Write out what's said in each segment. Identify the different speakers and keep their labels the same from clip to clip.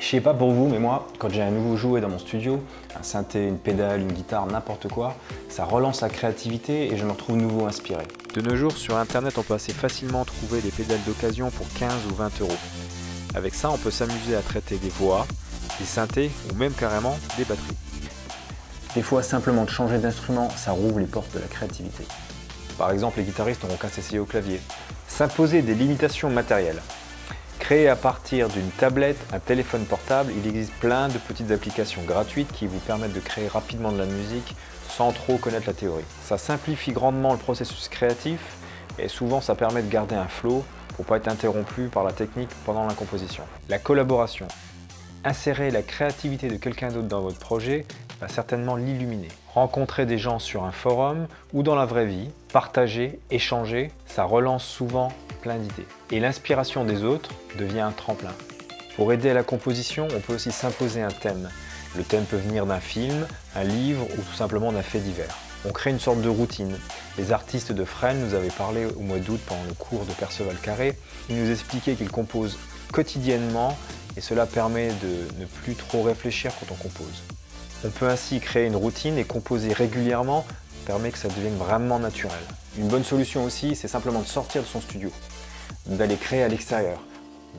Speaker 1: Je sais pas pour vous, mais moi, quand j'ai un nouveau jouet dans mon studio, un synthé, une pédale, une guitare, n'importe quoi, ça relance la créativité et je me retrouve nouveau inspiré.
Speaker 2: De nos jours, sur internet, on peut assez facilement trouver des pédales d'occasion pour 15 ou 20 €. Avec ça, on peut s'amuser à traiter des voix, des synthés ou même carrément des batteries.
Speaker 1: Des fois, simplement de changer d'instrument, ça rouvre les portes de la créativité. Par exemple, les guitaristes n'auront qu'à s'essayer au clavier. S'imposer des limitations matérielles. Créer à partir d'une tablette, un téléphone portable, il existe plein de petites applications gratuites qui vous permettent de créer rapidement de la musique sans trop connaître la théorie. Ça simplifie grandement le processus créatif et souvent ça permet de garder un flow pour ne pas être interrompu par la technique pendant la composition. La collaboration. Insérer la créativité de quelqu'un d'autre dans votre projet va certainement l'illuminer. Rencontrer des gens sur un forum ou dans la vraie vie, partager, échanger, ça relance souvent plein d'idées. Et l'inspiration des autres devient un tremplin. Pour aider à la composition, on peut aussi s'imposer un thème. Le thème peut venir d'un film, un livre ou tout simplement d'un fait divers. On crée une sorte de routine. Les artistes de Fresnes nous avaient parlé au mois d'août pendant le cours de Perceval Carré. Ils nous expliquaient qu'ils composent quotidiennement et cela permet de ne plus trop réfléchir quand on compose. On peut ainsi créer une routine et composer régulièrement permet que ça devienne vraiment naturel. Une bonne solution aussi, c'est simplement de sortir de son studio, d'aller créer à l'extérieur,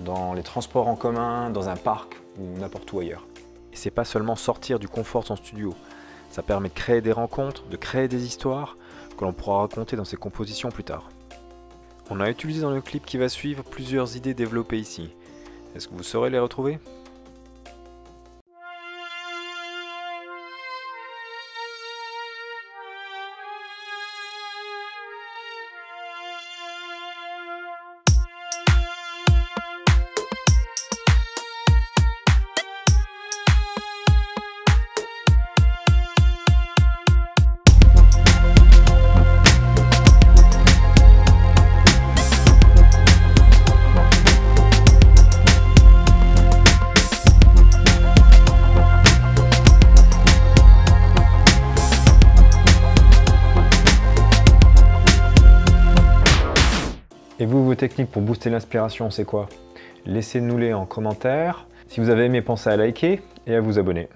Speaker 1: dans les transports en commun, dans un parc ou n'importe où ailleurs.
Speaker 2: Et c'est pas seulement sortir du confort de son studio, ça permet de créer des rencontres, de créer des histoires que l'on pourra raconter dans ses compositions plus tard. On a utilisé dans le clip qui va suivre plusieurs idées développées ici. Est-ce que vous saurez les retrouver ?
Speaker 1: Et vous, vos techniques pour booster l'inspiration, c'est quoi? Laissez-nous-les en commentaire. Si vous avez aimé, pensez à liker et à vous abonner.